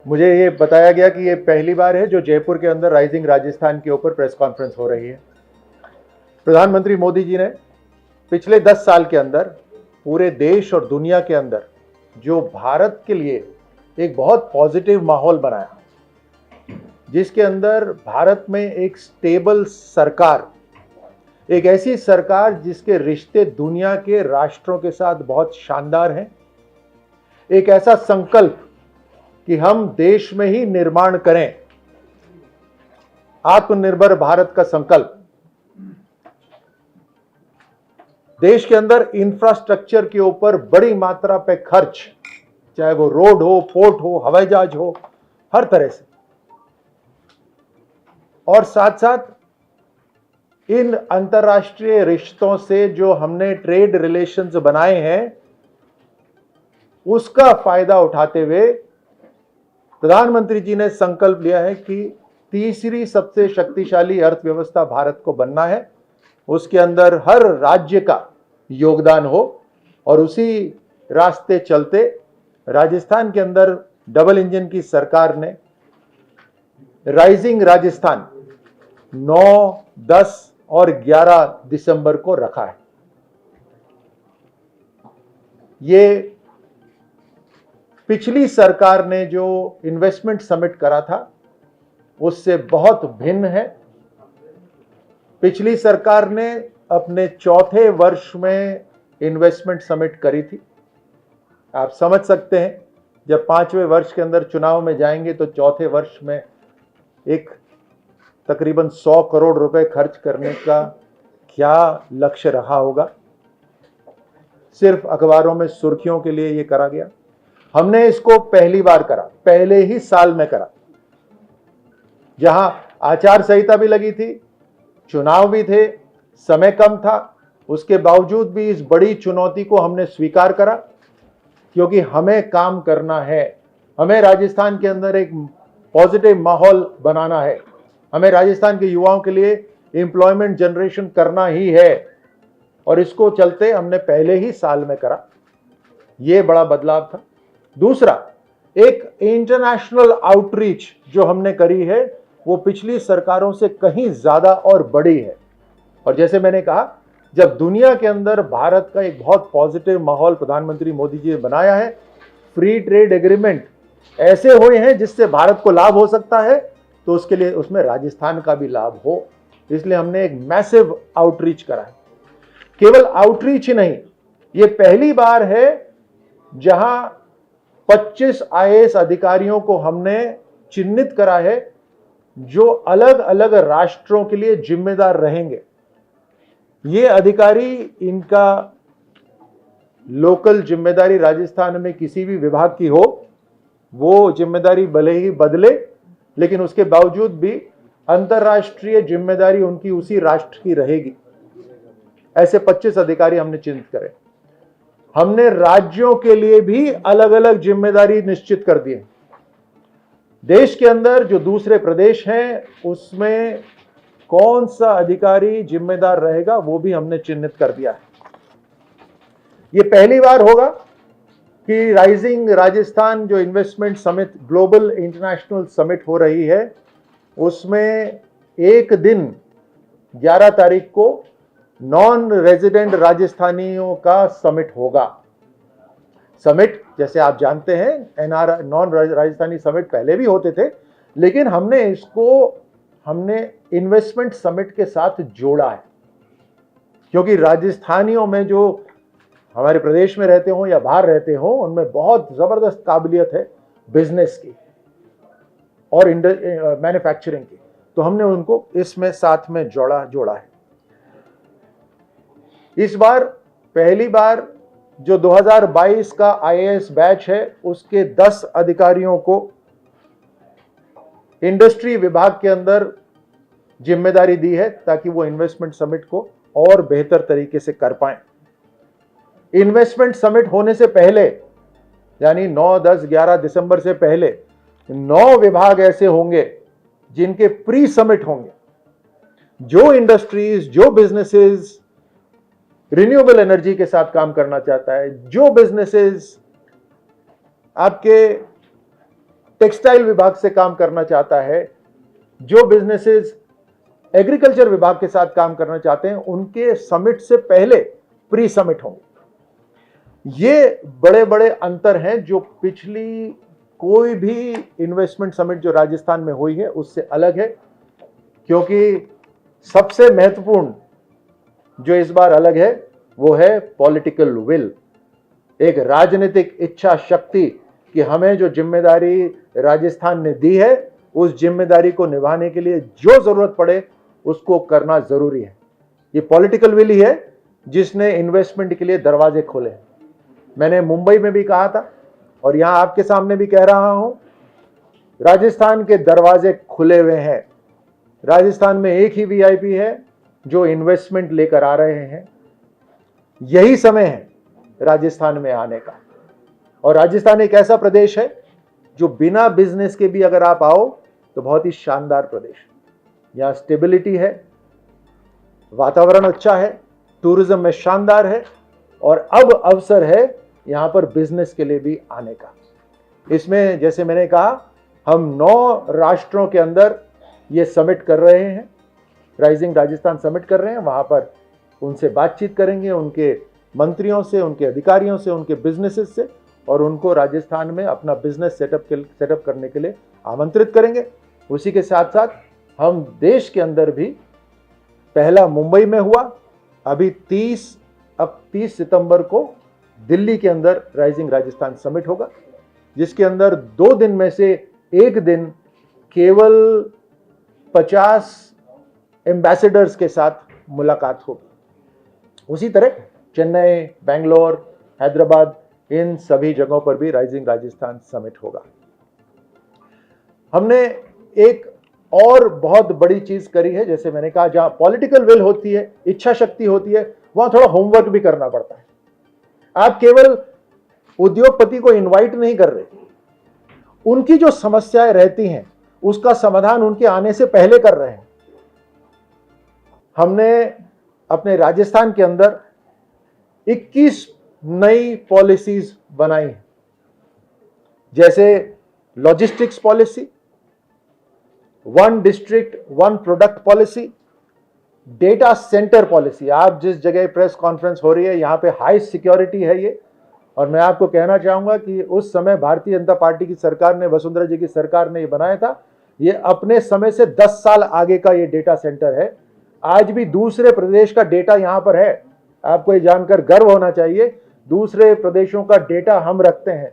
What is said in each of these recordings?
मुझे ये बताया गया कि ये पहली बार है जो जयपुर के अंदर राइजिंग राजस्थान के ऊपर प्रेस कॉन्फ्रेंस हो रही है। प्रधानमंत्री मोदी जी ने पिछले 10 साल के अंदर पूरे देश और दुनिया के अंदर जो भारत के लिए एक बहुत पॉजिटिव माहौल बनाया, जिसके अंदर भारत में एक स्टेबल सरकार, एक ऐसी सरकार जिसके रिश्ते दुनिया के राष्ट्रों के साथ बहुत शानदार हैं, एक ऐसा संकल्प कि हम देश में ही निर्माण करें, आत्मनिर्भर भारत का संकल्प, देश के अंदर इंफ्रास्ट्रक्चर के ऊपर बड़ी मात्रा पे खर्च, चाहे वो रोड हो, पोर्ट हो, हवाई जहाज हो, हर तरह से, और साथ साथ इन अंतर्राष्ट्रीय रिश्तों से जो हमने ट्रेड रिलेशंस बनाए हैं उसका फायदा उठाते हुए प्रधानमंत्री जी ने संकल्प लिया है कि तीसरी सबसे शक्तिशाली अर्थव्यवस्था भारत को बनना है, उसके अंदर हर राज्य का योगदान हो, और उसी रास्ते चलते राजस्थान के अंदर डबल इंजन की सरकार ने राइजिंग राजस्थान 9, 10 और 11 दिसंबर को रखा है। ये पिछली सरकार ने जो इन्वेस्टमेंट समिट करा था उससे बहुत भिन्न है। पिछली सरकार ने अपने चौथे वर्ष में इन्वेस्टमेंट समिट करी थी। आप समझ सकते हैं जब 5वें वर्ष के अंदर चुनाव में जाएंगे तो चौथे वर्ष में एक तकरीबन 100 करोड़ रुपए खर्च करने का क्या लक्ष्य रहा होगा। सिर्फ अखबारों में सुर्खियों के लिए ये करा गया। हमने इसको पहली बार करा, पहले ही साल में करा, जहां आचार संहिता भी लगी थी, चुनाव भी थे, समय कम था, उसके बावजूद भी इस बड़ी चुनौती को हमने स्वीकार करा, क्योंकि हमें काम करना है, हमें राजस्थान के अंदर एक पॉजिटिव माहौल बनाना है, हमें राजस्थान के युवाओं के लिए एम्प्लॉयमेंट जनरेशन करना ही है, और इसको चलते हमने पहले ही साल में करा। यह बड़ा बदलाव था। दूसरा, एक इंटरनेशनल आउटरीच जो हमने करी है वो पिछली सरकारों से कहीं ज्यादा और बड़ी है। और जैसे मैंने कहा, जब दुनिया के अंदर भारत का एक बहुत पॉजिटिव माहौल प्रधानमंत्री मोदी जी ने बनाया है, फ्री ट्रेड एग्रीमेंट ऐसे हुए हैं जिससे भारत को लाभ हो सकता है, तो उसके लिए उसमें राजस्थान का भी लाभ हो, इसलिए हमने एक मैसिव आउटरीच करा है। केवल आउटरीच ही नहीं, ये पहली बार है जहां 25 आईएएस अधिकारियों को हमने चिन्हित करा है जो अलग अलग राष्ट्रों के लिए जिम्मेदार रहेंगे। ये अधिकारी, इनका लोकल जिम्मेदारी राजस्थान में किसी भी विभाग की हो, वो जिम्मेदारी भले ही बदले, लेकिन उसके बावजूद भी अंतर्राष्ट्रीय जिम्मेदारी उनकी उसी राष्ट्र की रहेगी। ऐसे 25 अधिकारी हमने चिन्हित करे। हमने राज्यों के लिए भी अलग अलग जिम्मेदारी निश्चित कर दी है। देश के अंदर जो दूसरे प्रदेश हैं उसमें कौन सा अधिकारी जिम्मेदार रहेगा वो भी हमने चिन्हित कर दिया है। ये पहली बार होगा कि राइजिंग राजस्थान जो investment summit, global international summit हो रही है, उसमें एक दिन 11 तारीख को नॉन रेजिडेंट राजस्थानियों का समिट होगा। समिट जैसे आप जानते हैं, एनआर नॉन राजस्थानी समिट पहले भी होते थे, लेकिन हमने इन्वेस्टमेंट समिट के साथ जोड़ा है, क्योंकि राजस्थानियों में जो हमारे प्रदेश में रहते हो या बाहर रहते हो, उनमें बहुत जबरदस्त काबिलियत है बिजनेस की और मैन्युफैक्चरिंग की, तो हमने उनको इसमें साथ में जोड़ा है। इस बार पहली बार जो 2022 का आईएएस बैच है उसके 10 अधिकारियों को इंडस्ट्री विभाग के अंदर जिम्मेदारी दी है, ताकि वो इन्वेस्टमेंट समिट को और बेहतर तरीके से कर पाएं। इन्वेस्टमेंट समिट होने से पहले, यानी 9, 10, 11 दिसंबर से पहले 9 विभाग ऐसे होंगे जिनके प्री समिट होंगे। जो इंडस्ट्रीज, जो बिजनेसेस रिन्यूएबल एनर्जी के साथ काम करना चाहता है, जो बिजनेसेस आपके टेक्सटाइल विभाग से काम करना चाहता है, जो बिजनेसेस एग्रीकल्चर विभाग के साथ काम करना चाहते हैं, उनके समिट से पहले प्री समिट होंगे। ये बड़े बड़े अंतर हैं जो पिछली कोई भी इन्वेस्टमेंट समिट जो राजस्थान में हुई है उससे अलग है, क्योंकि सबसे महत्वपूर्ण जो इस बार अलग है वो है पॉलिटिकल विल, एक राजनीतिक इच्छा शक्ति कि हमें जो जिम्मेदारी राजस्थान ने दी है उस जिम्मेदारी को निभाने के लिए जो जरूरत पड़े उसको करना जरूरी है। ये पॉलिटिकल विल ही है जिसने इन्वेस्टमेंट के लिए दरवाजे खोले हैं। मैंने मुंबई में भी कहा था और यहां आपके सामने भी कह रहा हूं, राजस्थान के दरवाजे खुले हुए हैं। राजस्थान में एक ही वीआईपी है जो इन्वेस्टमेंट लेकर आ रहे हैं। यही समय है राजस्थान में आने का। और राजस्थान एक ऐसा प्रदेश है जो बिना बिजनेस के भी अगर आप आओ तो बहुत ही शानदार प्रदेश। यहां स्टेबिलिटी है, वातावरण अच्छा है, टूरिज्म में शानदार है और अब अवसर है यहां पर बिजनेस के लिए भी आने का। इसमें जैसे मैंने कहा, हम 9 राष्ट्रों के अंदर ये समिट कर रहे हैं, राइजिंग राजस्थान समिट कर रहे हैं। वहां पर उनसे बातचीत करेंगे, उनके मंत्रियों से, उनके अधिकारियों से, उनके बिजनेसेस से, और उनको राजस्थान में अपना बिजनेस सेटअप करने के लिए आमंत्रित करेंगे। उसी के साथ साथ हम देश के अंदर भी, पहला मुंबई में हुआ, अभी 30 सितंबर को दिल्ली के अंदर राइजिंग राजस्थान समिट होगा, जिसके अंदर 2 दिन में से एक दिन केवल 50 एम्बेसडर्स के साथ मुलाकात होगी। उसी तरह चेन्नई, बेंगलोर, हैदराबाद, इन सभी जगहों पर भी राइजिंग राजस्थान समिट होगा। हमने एक और बहुत बड़ी चीज करी है, जैसे मैंने कहा, जहां पॉलिटिकल विल होती है, इच्छा शक्ति होती है, वहां थोड़ा होमवर्क भी करना पड़ता है। आप केवल उद्योगपति को इनवाइट नहीं कर रहे, उनकी जो समस्याएं रहती हैं उसका समाधान उनके आने से पहले कर रहे हैं। हमने अपने राजस्थान के अंदर 21 नई पॉलिसीज बनाई हैं, जैसे logistics policy, 1 district 1 product policy, data centre policy. आप जिस जगह प्रेस कॉन्फ्रेंस हो रही है यहां पे हाई सिक्योरिटी है ये, और मैं आपको कहना चाहूंगा कि उस समय भारतीय जनता पार्टी की सरकार ने, वसुंधरा जी की सरकार ने ये बनाया था। ये अपने समय से 10 साल आगे का ये डेटा सेंटर है। आज भी दूसरे प्रदेश का डेटा यहां पर है। आपको ये जानकर गर्व होना चाहिए, दूसरे प्रदेशों का डेटा हम रखते हैं,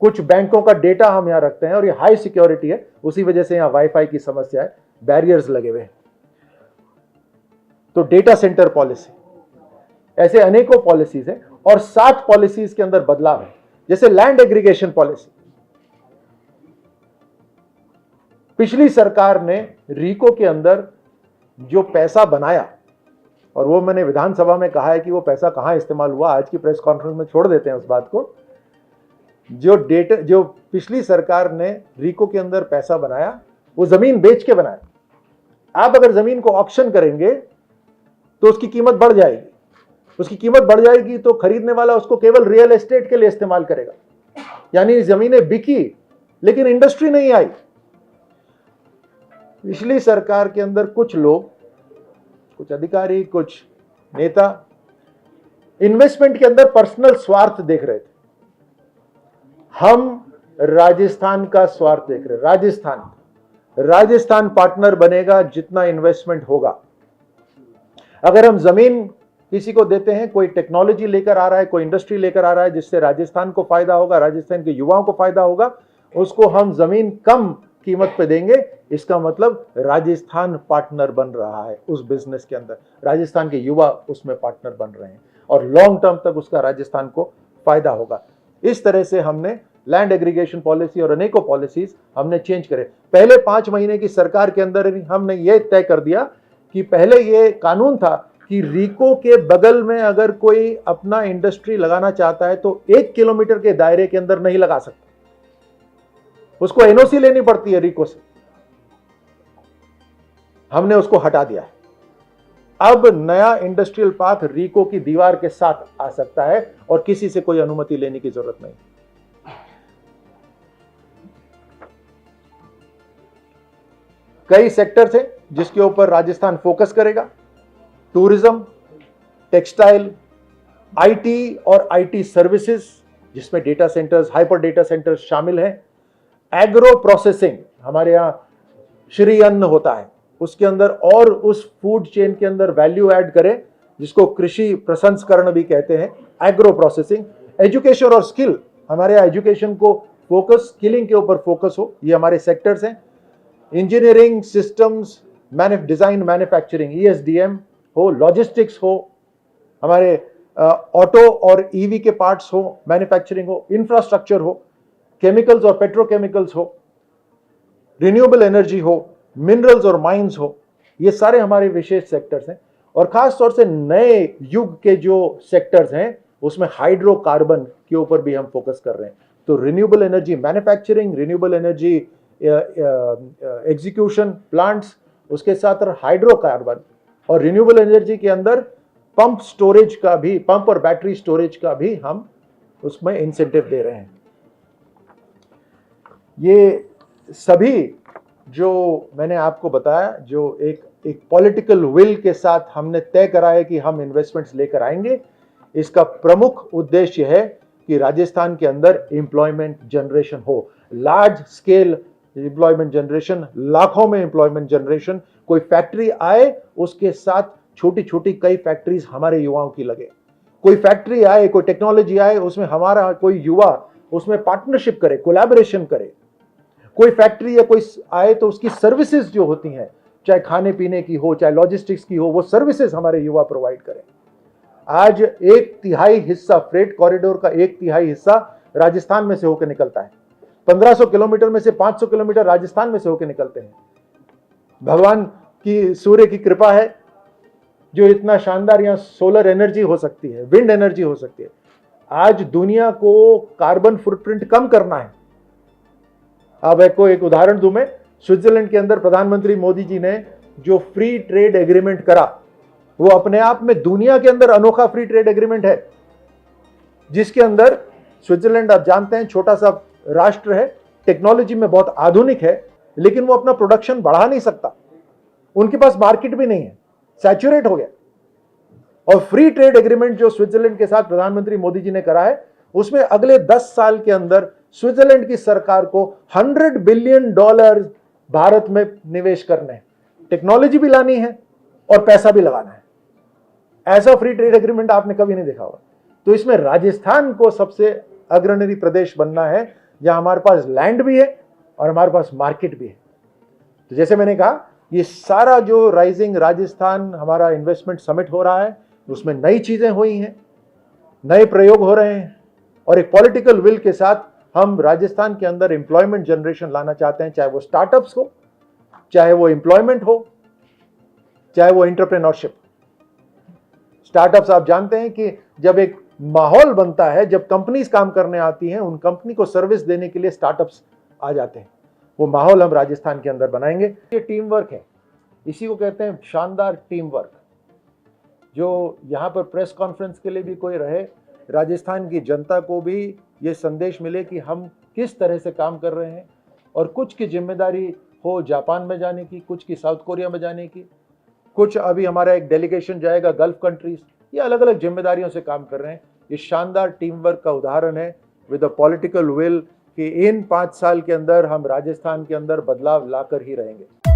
कुछ बैंकों का डेटा हम यहां रखते हैं, और ये हाई सिक्योरिटी है। उसी वजह से यहां वाईफाई की समस्या है, बैरियर्स लगे हुए हैं। तो डेटा सेंटर पॉलिसी, ऐसे अनेकों पॉलिसीज हैं, और 7 पॉलिसीज के अंदर बदलाव है, जैसे लैंड एग्रीगेशन पॉलिसी। पिछली सरकार ने रीको के अंदर जो पैसा बनाया, और वो मैंने विधानसभा में कहा है कि वो पैसा कहां इस्तेमाल हुआ, आज की प्रेस कॉन्फ्रेंस में छोड़ देते हैं उस बात को। जो पिछली सरकार ने रीको के अंदर पैसा बनाया, वो जमीन बेच के बनाया। आप अगर जमीन को ऑक्शन करेंगे तो उसकी कीमत बढ़ जाएगी। उसकी कीमत बढ़ जाएगी तो खरीदने वाला उसको केवल रियल एस्टेट के लिए इस्तेमाल करेगा, यानी जमीनें बिकी लेकिन इंडस्ट्री नहीं आई। पिछली सरकार के अंदर कुछ लोग, कुछ अधिकारी, कुछ नेता इन्वेस्टमेंट के अंदर पर्सनल स्वार्थ देख रहे थे। हम राजस्थान का स्वार्थ देख रहे हैं। राजस्थान पार्टनर बनेगा जितना इन्वेस्टमेंट होगा। अगर हम जमीन किसी को देते हैं, कोई टेक्नोलॉजी लेकर आ रहा है, कोई इंडस्ट्री लेकर आ रहा है जिससे राजस्थान को फायदा होगा, राजस्थान के युवाओं को फायदा होगा, उसको हम जमीन कम कीमत पे देंगे, इसका मतलब राजस्थान पार्टनर बन रहा है उस बिजनेस के अंदर। राजस्थान के युवा उसमें पार्टनर बन रहे हैं और लॉन्ग टर्म तक उसका राजस्थान को फायदा होगा। इस तरह से हमने लैंड एग्रीगेशन पॉलिसी और अनेकों पॉलिसीज हमने चेंज करे। पहले 5 महीने की सरकार के अंदर हमने ये तय कर दिया कि पहले ये कानून था कि रीको के बगल में अगर कोई अपना इंडस्ट्री लगाना चाहता है तो 1 किलोमीटर के दायरे के अंदर नहीं लगा सकता, उसको एनओसी लेनी पड़ती है रीको से। हमने उसको हटा दिया है। अब नया इंडस्ट्रियल पार्क रीको की दीवार के साथ आ सकता है और किसी से कोई अनुमति लेने की जरूरत नहीं। कई सेक्टर्स हैं जिसके ऊपर राजस्थान फोकस करेगा। टूरिज्म, टेक्सटाइल, आईटी और आईटी सर्विसेज, जिसमें data centres, hyper data centres शामिल हैं। एग्रो प्रोसेसिंग, हमारे यहाँ श्री अन्न होता है, उसके अंदर और उस फूड चेन के अंदर वैल्यू ऐड करें, जिसको कृषि प्रसंस्करण भी कहते हैं, एग्रो प्रोसेसिंग। एजुकेशन और स्किल, हमारे यहाँ एजुकेशन को फोकस, स्किलिंग के ऊपर फोकस हो, ये हमारे सेक्टर्स हैं। Engineering, systems, design, manufacturing, ESDM हो, लॉजिस्टिक्स हो, हमारे ऑटो और ईवी के पार्ट्स हो, मैन्युफैक्चरिंग हो, इंफ्रास्ट्रक्चर हो, केमिकल्स और पेट्रोकेमिकल्स हो, रिन्यूएबल एनर्जी हो, मिनरल्स और माइंस हो, ये सारे हमारे विशेष सेक्टर्स हैं। और खास तौर से नए युग के जो सेक्टर्स हैं उसमें हाइड्रोकार्बन के ऊपर भी हम फोकस कर रहे हैं। तो renewable energy manufacturing, renewable energy execution plants, उसके साथ हाइड्रोकार्बन और रिन्यूएबल एनर्जी के अंदर पंप स्टोरेज का भी, पंप और बैटरी स्टोरेज का भी हम उसमें इंसेंटिव दे रहे हैं। ये सभी जो मैंने आपको बताया, जो एक पॉलिटिकल विल के साथ हमने तय करा है कि हम इन्वेस्टमेंट्स लेकर आएंगे, इसका प्रमुख उद्देश्य है कि राजस्थान के अंदर एम्प्लॉयमेंट जनरेशन हो, लार्ज स्केल एम्प्लॉयमेंट जनरेशन, लाखों में एम्प्लॉयमेंट जनरेशन। कोई फैक्ट्री आए, उसके साथ छोटी छोटी कई फैक्ट्रीज हमारे युवाओं की लगे। कोई फैक्ट्री आए, कोई टेक्नोलॉजी आए, उसमें हमारा कोई युवा उसमें पार्टनरशिप करे, कोलैबोरेशन करे। कोई फैक्ट्री या कोई आए तो उसकी सर्विसेज जो होती हैं, चाहे खाने पीने की हो, चाहे लॉजिस्टिक्स की हो, वो सर्विसेज हमारे युवा प्रोवाइड करें। आज 1/3 हिस्सा फ्रेट कॉरिडोर का 1/3 हिस्सा राजस्थान में से होकर निकलता है। 1500 किलोमीटर में से 500 किलोमीटर राजस्थान में से होकर निकलते हैं। भगवान की, सूर्य की कृपा है जो इतना शानदार यहाँ सोलर एनर्जी हो सकती है, विंड एनर्जी हो सकती है। आज दुनिया को कार्बन फुटप्रिंट कम करना है। अब एक उदाहरण दूं मैं, स्विट्जरलैंड के अंदर प्रधानमंत्री मोदी जी ने जो फ्री ट्रेड एग्रीमेंट करा, वो अपने आप में दुनिया के अंदर अनोखा फ्री ट्रेड एग्रीमेंट है, जिसके अंदर स्विट्जरलैंड, आप जानते हैं, छोटा सा राष्ट्र है, टेक्नोलॉजी में बहुत आधुनिक है, लेकिन वो अपना प्रोडक्शन बढ़ा नहीं सकता, उनके पास मार्केट भी नहीं है, सैचुरेट हो गया। और फ्री ट्रेड एग्रीमेंट जो स्विट्जरलैंड के साथ प्रधानमंत्री मोदी जी ने करा है, उसमें अगले 10 साल के अंदर स्विट्जरलैंड की सरकार को $100 बिलियन भारत में निवेश करने हैं, टेक्नोलॉजी भी लानी है और पैसा भी लगाना है। ऐसा फ्री ट्रेड एग्रीमेंट आपने कभी नहीं देखा होगा। तो इसमें राजस्थान को सबसे अग्रणी प्रदेश बनना है, जहां हमारे पास लैंड भी है और हमारे पास मार्केट भी है। तो जैसे मैंने कहा, ये सारा जो राइजिंग राजस्थान हमारा इन्वेस्टमेंट समिट हो रहा है, उसमें नई चीजें हुई हैं, नए प्रयोग हो रहे हैं, और एक पॉलिटिकल विल के साथ हम राजस्थान के अंदर एम्प्लॉयमेंट जनरेशन लाना चाहते हैं, चाहे वो स्टार्टअप्स हो, चाहे वो एम्प्लॉयमेंट हो, चाहे वो एंटरप्रेन्योरशिप। स्टार्टअप्स, आप जानते हैं कि जब एक माहौल बनता है, जब कंपनीज काम करने आती हैं, उन कंपनी को सर्विस देने के लिए स्टार्टअप्स आ जाते हैं। वो माहौल हम राजस्थान के अंदर बनाएंगे। ये टीम वर्क है, इसी को कहते हैं शानदार टीम वर्क। जो यहाँ पर प्रेस कॉन्फ्रेंस के लिए भी कोई रहे, राजस्थान की जनता को भी ये संदेश मिले कि हम किस तरह से काम कर रहे हैं, और कुछ की जिम्मेदारी हो जापान में जाने की, कुछ की साउथ कोरिया में जाने की, कुछ अभी हमारा एक डेलीगेशन जाएगा गल्फ कंट्रीज। ये अलग अलग जिम्मेदारियों से काम कर रहे हैं। ये शानदार टीम वर्क का उदाहरण है, विद अ पॉलिटिकल विल, कि इन 5 साल के अंदर हम राजस्थान के अंदर बदलाव लाकर ही रहेंगे।